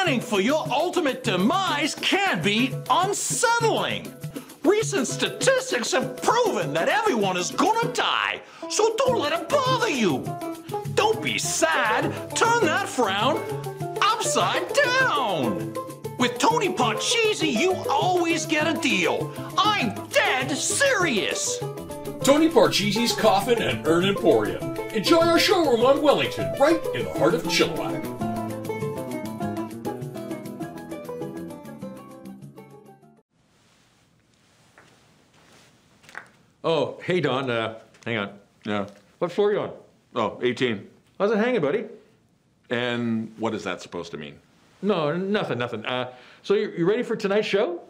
Planning for your ultimate demise can be unsettling. Recent statistics have proven that everyone is gonna die, so don't let it bother you. Don't be sad, turn that frown upside down. With Tony Parcheesi, you always get a deal. I'm dead serious. Tony Parcheesi's Coffin and Urn Emporium. Enjoy our showroom on Wellington, right in the heart of Chilliwack. Oh, hey, Don. Hang on. Yeah. What floor are you on? Oh, 18. How's it hanging, buddy? And what is that supposed to mean? No, nothing. So you ready for tonight's show?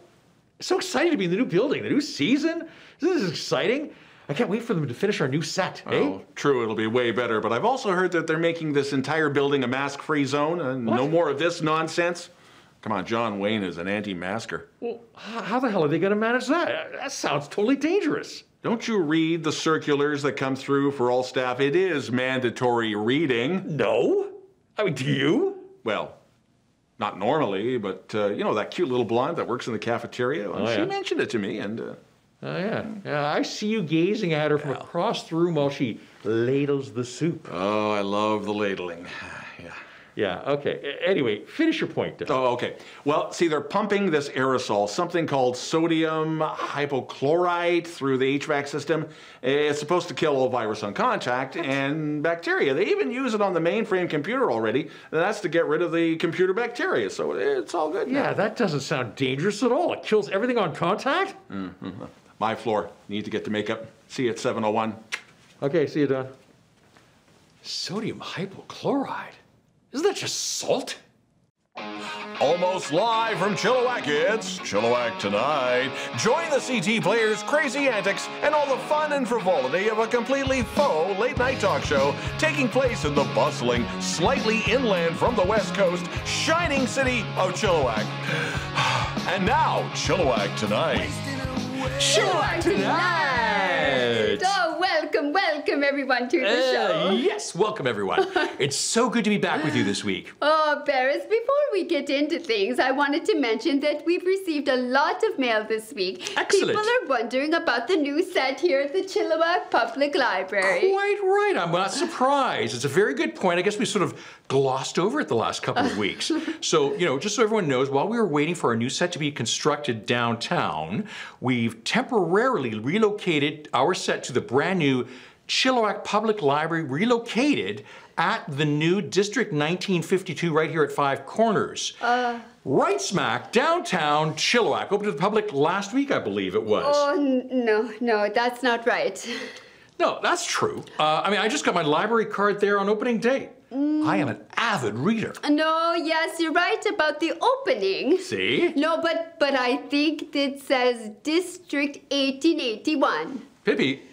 So excited to be in the new building, the new season. This is exciting. I can't wait for them to finish our new set, eh? Oh, true, it'll be way better, but I've also heard that they're making this entire building a mask-free zone, and no more of this nonsense. Come on, John Wayne is an anti-masker. Well, how the hell are they going to manage that? That sounds totally dangerous. Don't you read the circulars that come through for all staff? It is mandatory reading. No? I mean, do you? Well, not normally, but, you know, that cute little blonde that works in the cafeteria, she mentioned it to me, and... Oh, yeah. I see you gazing at her from across the room while she ladles the soup. Oh, I love the ladling. Yeah, okay. Anyway, finish your point, Doug. Oh, okay. Well, see, they're pumping this aerosol, something called sodium hypochlorite, through the HVAC system. It's supposed to kill all virus on contact and bacteria. They even use it on the mainframe computer already. And that's to get rid of the computer bacteria, so it's all good now. Yeah, that doesn't sound dangerous at all. It kills everything on contact? Mm-hmm. My floor. Need to get to makeup. See you at 7:01. Okay, see you, Don. Sodium hypochlorite? Isn't that just salt? Almost live from Chilliwack, it's Chilliwack Tonight. Join the CT players' crazy antics and all the fun and frivolity of a completely faux late-night talk show taking place in the bustling, slightly inland from the west coast, shining city of Chilliwack. And now, Chilliwack Tonight. Chilliwack Tonight! Oh, welcome everyone to the show. Yes, welcome everyone. It's so good to be back with you this week. Oh, Berris, before we get into things, I wanted to mention that we've received a lot of mail this week. Excellent. People are wondering about the new set here at the Chilliwack Public Library. Quite right, I'm not surprised. It's a very good point. I guess we sort of glossed over it the last couple of weeks. So, you know, just so everyone knows, while we were waiting for our new set to be constructed downtown, we've temporarily relocated our set to the brand new Chilliwack Public Library, relocated at the new District 1952 right here at Five Corners. Right smack downtown Chilliwack. Opened to the public last week, I believe it was. Oh, no, that's not right. No, that's true. I mean, I just got my library card there on opening day. I am an avid reader. No, yes, you're right about the opening. See? No, but I think it says District 1881. Pippi,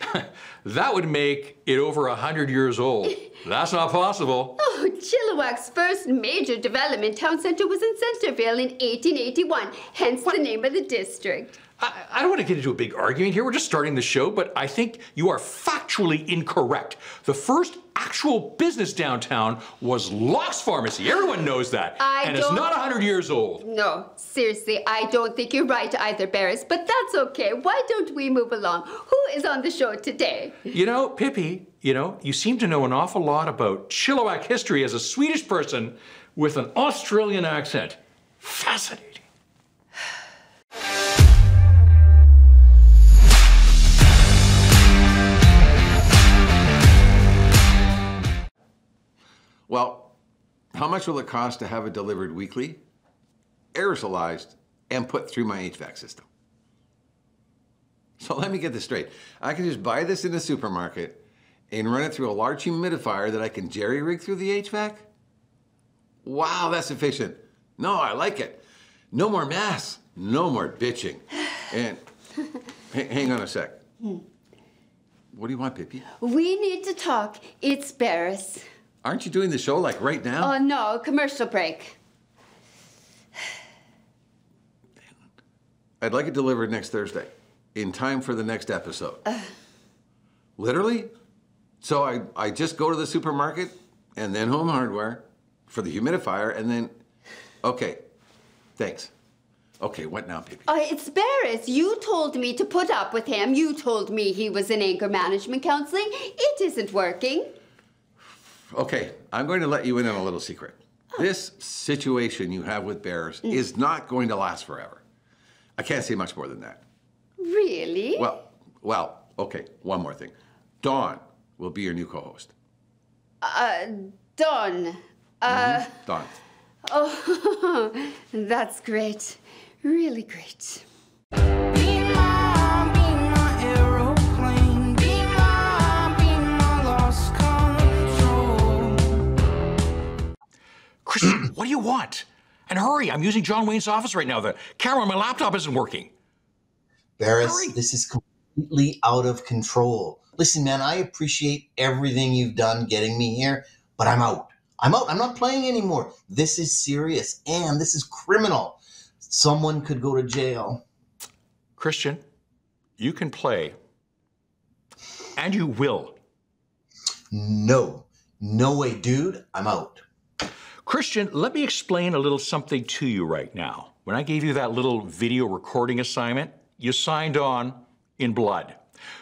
that would make it over 100 years old. That's not possible. Oh, Chilliwack's first major development town center was in Centerville in 1881, hence the name of the district. I don't want to get into a big argument here. We're just starting the show, but I think you are factually incorrect. The first actual business downtown was Locke's Pharmacy. Everyone knows that. And it's not 100 years old. No, seriously, I don't think you're right either, Berris, but that's okay. Why don't we move along? Who is on the show today? You know, Pippi, you seem to know an awful lot about Chilliwack history as a Swedish person with an Australian accent. Fascinating. Well, how much will it cost to have it delivered weekly, aerosolized, and put through my HVAC system? So let me get this straight. I can just buy this in the supermarket and run it through a large humidifier that I can jerry-rig through the HVAC? Wow, that's efficient. No, I like it. No more mess. No more bitching. And hang on a sec. What do you want, Pippi? We need to talk. It's Berris. Aren't you doing the show like right now? Oh, no, commercial break. I'd like it delivered next Thursday, in time for the next episode. Literally? So I just go to the supermarket and then Home Hardware for the humidifier and then... Okay, thanks. Okay, what now, Pippi? It's Berris. You told me to put up with him. You told me he was in anger management counseling. It isn't working. Okay, I'm going to let you in on a little secret. This situation you have with Berris is not going to last forever. I can't say much more than that. Really? Well, okay, one more thing. Dawn will be your new co-host. Dawn. Dawn. Oh, that's great. Really great. Christian, what do you want? And hurry, I'm using John Wayne's office right now. The camera on my laptop isn't working. Berris, this is completely out of control. Listen, man, I appreciate everything you've done getting me here, but I'm out. I'm out. I'm not playing anymore. This is serious, and this is criminal. Someone could go to jail. Christian, you can play. And you will. No. No way, dude. I'm out. Christian, let me explain a little something to you right now. When I gave you that little video recording assignment, you signed on in blood.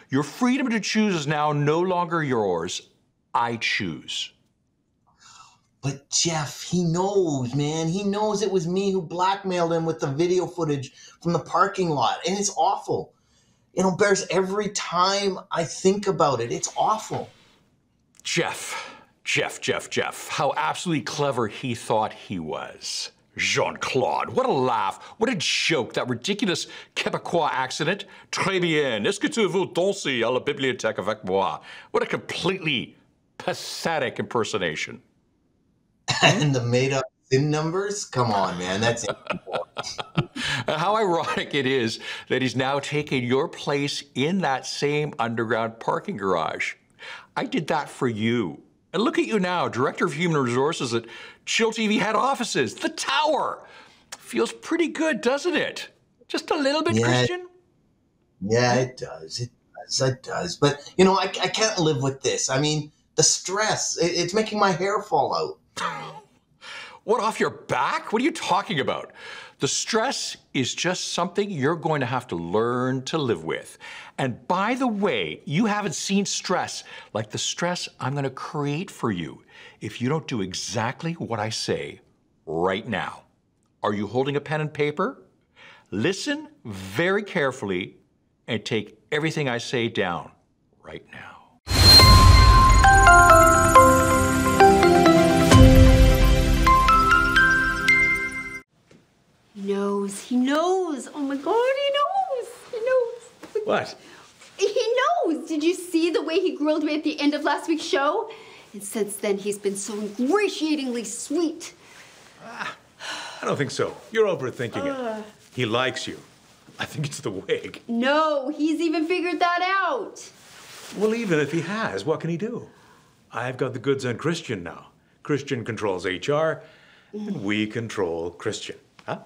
Your freedom to choose is now no longer yours. I choose. But Jeff, he knows, man. He knows it was me who blackmailed him with the video footage from the parking lot. And it's awful. You know, Berris, every time I think about it, it's awful. Jeff. How absolutely clever he thought he was. Jean-Claude, what a laugh, what a joke, that ridiculous Québécois accident. Très bien, est-ce que tu veux danser à la bibliothèque avec moi? What a completely pathetic impersonation. And the made-up SIN numbers? Come on, man, that's incredible. How ironic it is that he's now taken your place in that same underground parking garage. I did that for you. And look at you now, Director of Human Resources at chillTV head offices, the tower. Feels pretty good, doesn't it? Just a little bit, Christian? Yeah, it does. It does. But, you know, I can't live with this. I mean, the stress, it's making my hair fall out. What, off your back? What are you talking about? The stress is just something you're going to have to learn to live with. And by the way, you haven't seen stress like the stress I'm going to create for you if you don't do exactly what I say right now. Are you holding a pen and paper? Listen very carefully and take everything I say down right now. He knows. Oh my God, he knows. What? He knows. Did you see the way he grilled me at the end of last week's show? And since then, he's been so ingratiatingly sweet. I don't think so. You're overthinking it. He likes you. I think it's the wig. No, he's even figured that out. Well, even if he has, what can he do? I've got the goods on Christian now. Christian controls HR, and we control Christian. Huh?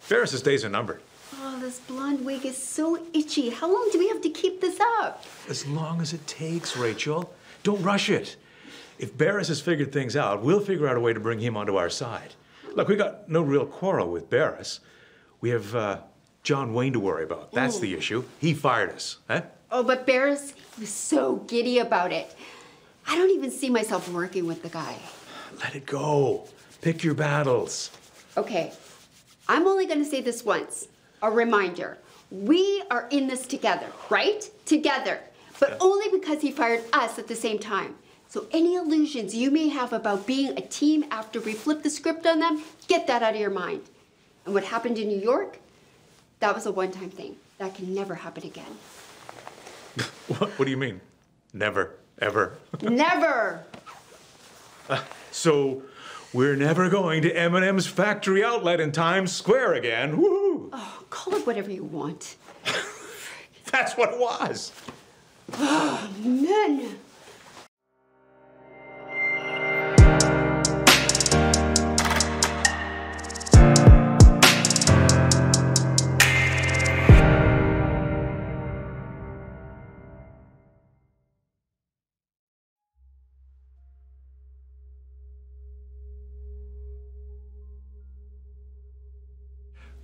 Berris's days are numbered. Oh, this blonde wig is so itchy. How long do we have to keep this up? As long as it takes, Rachel. Don't rush it. If Berris has figured things out, we'll figure out a way to bring him onto our side. Look, we got no real quarrel with Berris. We have John Wayne to worry about. That's the issue. He fired us, huh? Oh, but Berris was so giddy about it. I don't even see myself working with the guy. Let it go. Pick your battles. Okay, I'm only gonna say this once. A reminder. We are in this together, right? Together. But only because he fired us at the same time. So any illusions you may have about being a team after we flip the script on them, get that out of your mind. And what happened in New York, that was a one-time thing. That can never happen again. What do you mean? Never, ever? Never! So we're never going to M&M's factory outlet in Times Square again. Woo! Oh, call it whatever you want. That's what it was. Oh, men!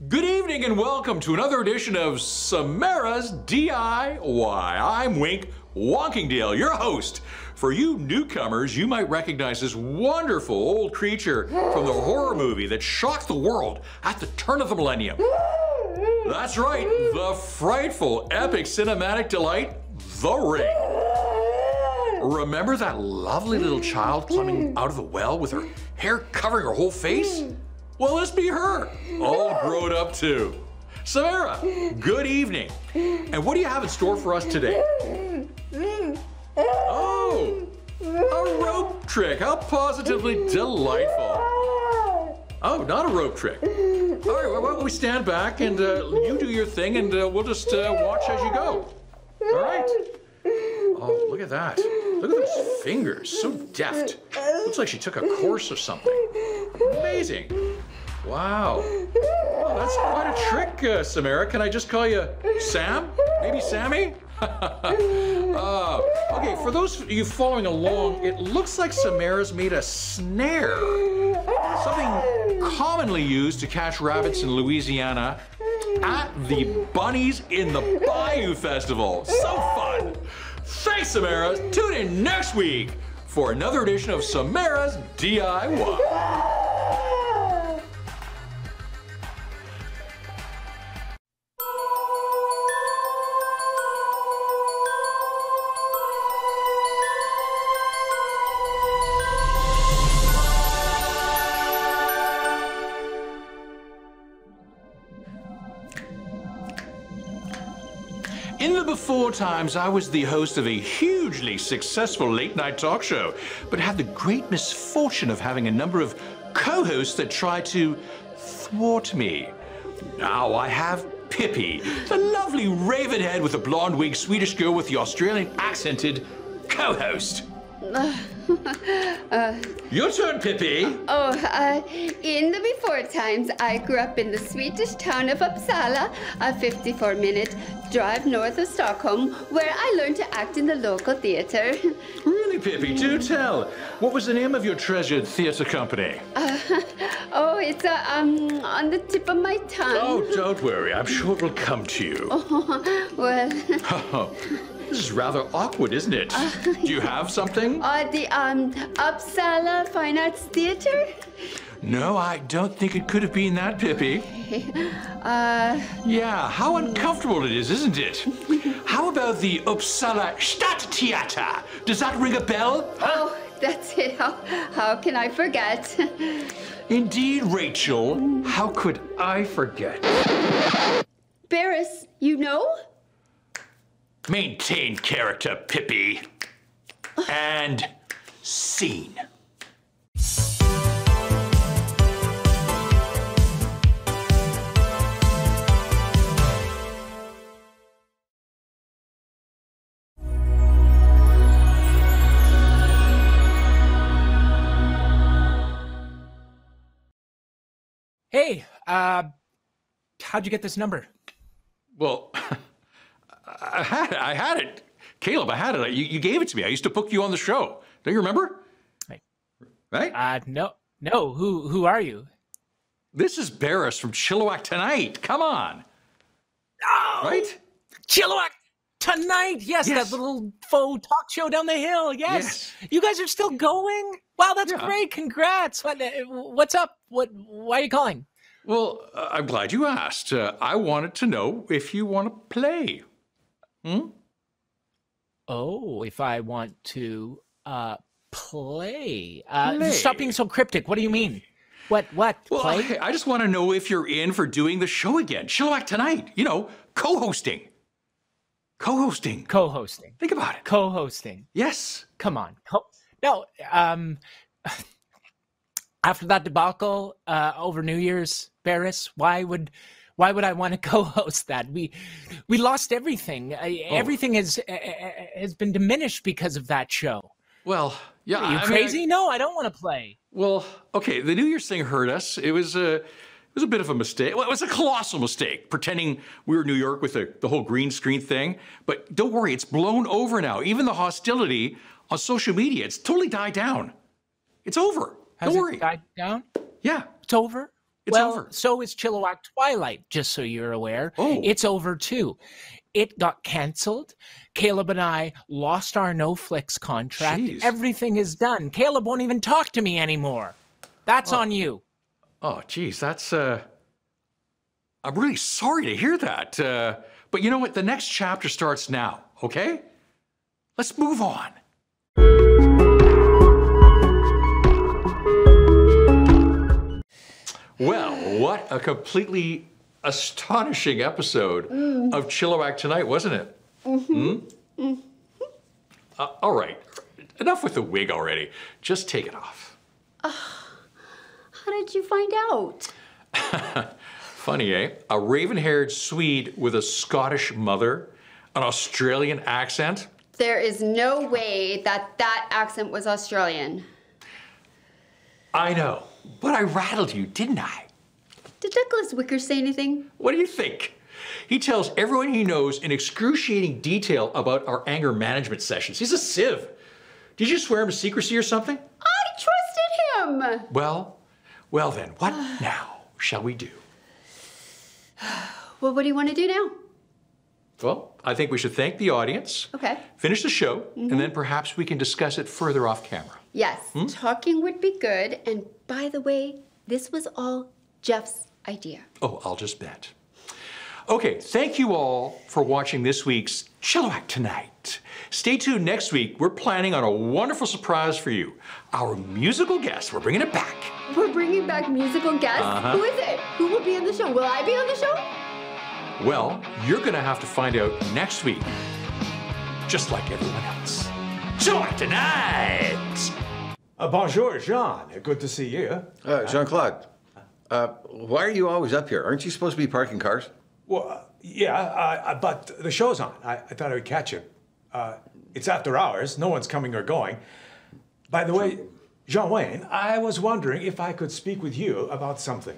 Good evening and welcome to another edition of Samara's D.I.Y. I'm Wink Wonkingdale, your host. For you newcomers, you might recognize this wonderful old creature from the horror movie that shocked the world at the turn of the millennium. That's right, the frightful, epic cinematic delight, The Ring. Remember that lovely little child climbing out of the well with her hair covering her whole face? Well, this be her, all grown up too. Samara, good evening. And what do you have in store for us today? Oh, a rope trick. How positively delightful. Oh, not a rope trick. All right, well, why don't we stand back and you do your thing and we'll just watch as you go. All right. Oh, look at that. Look at those fingers, so deft. Looks like she took a course of something. Amazing. Wow. Oh, that's quite a trick, Samara. Can I just call you Sam? Maybe Sammy? Okay, for those of you following along, it looks like Samara's made a snare. Something commonly used to catch rabbits in Louisiana at the Bunnies in the Bayou Festival. So fun. Thanks, Samara. Tune in next week for another edition of Samara's DIY. In the Beforetimes, I was the host of a hugely successful late-night talk show, but had the great misfortune of having a number of co-hosts that tried to thwart me. Now I have Pippi, the lovely ravenhead with a blonde wig Swedish girl with the Australian accented co-host. Your turn, Pippi. In the Beforetimes, I grew up in the Swedish town of Uppsala, a 54-minute drive north of Stockholm, where I learned to act in the local theater. Really, Pippi? Do tell. What was the name of your treasured theater company? It's on the tip of my tongue. Oh, don't worry. I'm sure it will come to you. Well... This is rather awkward, isn't it? Do you have something? The Uppsala Fine Arts Theater? No, I don't think it could have been that, Pippi. Yeah, how uncomfortable it is, isn't it? How about the Uppsala Stadttheater? Does that ring a bell? Oh, that's it. How can I forget? Indeed, Rachel. How could I forget? Berris, you know? Maintain character, Pippi. And scene. Hey, how'd you get this number? Well, I had it. Caleb, I had it. You gave it to me. I used to book you on the show. Don't you remember? Right? No. Who are you? This is Berris from Chilliwack Tonight. Come on. Oh, right? Chilliwack Tonight. Yes, that little faux talk show down the hill. Yes. You guys are still going? Wow, that's great. Congrats. What's up? Why are you calling? Well, I'm glad you asked. I wanted to know if you want to play. Oh, if I want to play. Stop being so cryptic. What do you mean? What? Well, play? I just want to know if you're in for doing the show again. Chilliwack Tonight. You know, co-hosting. Co-hosting. Think about it. Co-hosting. Yes. Come on. No. After that debacle over New Year's, Berris, why would I want to co-host that? We lost everything. Everything has been diminished because of that show. Well, yeah. Are you crazy? No, I don't want to play. Well, okay. The New Year's thing hurt us. It was a bit of a mistake. Well, it was a colossal mistake, pretending we were in New York with the whole green screen thing. But don't worry, it's blown over now. Even the hostility on social media, it's totally died down. It's over. Don't worry. It died down? Yeah. It's over? It's well, over. so is Chilliwack Twilight, just so you're aware. Oh. It's over too. It got canceled. Caleb and I lost our No-Flix contract. Jeez. Everything is done. Caleb won't even talk to me anymore. That's on you. Oh, geez, that's, I'm really sorry to hear that. But you know what? The next chapter starts now, okay? Let's move on. Well, what a completely astonishing episode of Chilliwack tonight, wasn't it? All right, enough with the wig already. Just take it off. How did you find out? Funny, eh? A raven-haired Swede with a Scottish mother, an Australian accent. There is no way that accent was Australian. I know, but I rattled you, didn't I? Did Douglas Wicker say anything? What do you think? He tells everyone he knows in excruciating detail about our anger management sessions. He's a sieve. Did you swear him to secrecy or something? I trusted him! Well then, what now shall we do? Well, what do you want to do now? Well, I think we should thank the audience, Okay. finish the show, and then perhaps we can discuss it further off camera. Yes, talking would be good. And by the way, this was all Jeff's idea. Oh, I'll just bet. Okay, thank you all for watching this week's Chilliwack Tonight. Stay tuned next week. We're planning on a wonderful surprise for you. Our musical guest, we're bringing it back. We're bringing back musical guests? Who is it? Who will be on the show? Will I be on the show? Well, you're gonna have to find out next week, just like everyone else. Chilliwack Tonight! Bonjour, Jean. Good to see you. Jean-Claude, why are you always up here? Aren't you supposed to be parking cars? Well, yeah, but the show's on. I thought I would catch you. It's after hours. No one's coming or going. By the way, Jean-Wayne, I was wondering if I could speak with you about something.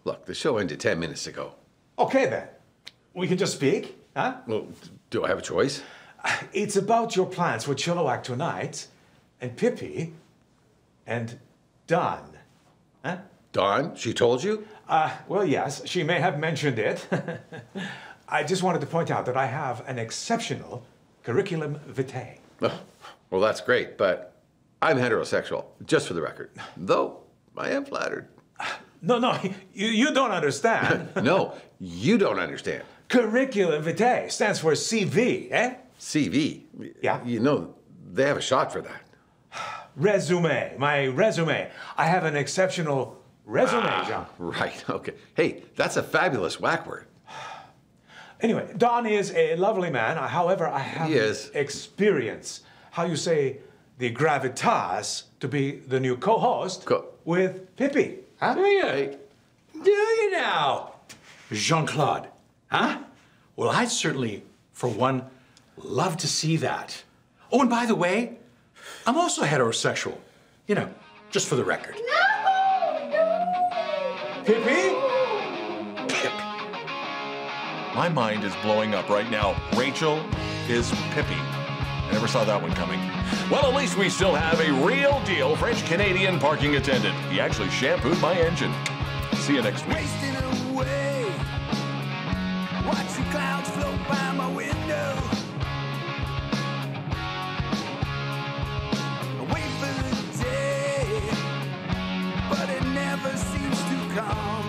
Look, the show ended 10 minutes ago. Okay, then. We can just speak, huh? Well, do I have a choice? It's about your plans for Chilliwack Tonight, and Pippi, and Don. Huh? Dawn, she told you? Well, yes, she may have mentioned it. I just wanted to point out that I have an exceptional curriculum vitae. Oh, well, that's great, but I'm heterosexual, just for the record. Though, I am flattered. No, you don't understand. No, you don't understand. Curriculum vitae stands for CV, eh? CV? Yeah. You know, they have a shot for that. Resume, my resume. I have an exceptional resume, John. Right, okay. Hey, that's a fabulous whack word. Anyway, Don is a lovely man. However, I have experience. How you say the gravitas to be the new co-host with Pippi. Huh? Do you? Do you now? Jean-Claude, huh? Well, I'd certainly, for one, love to see that. Oh, and by the way, I'm also heterosexual. You know, just for the record. Pippi? Pip. My mind is blowing up right now. Rachel is Pippi. I never saw that one coming. Well, at least we still have a real deal French-Canadian parking attendant. He actually shampooed my engine. See you next week. Wasting away, watching clouds float by my window. I wait for the day, but it never seems to come.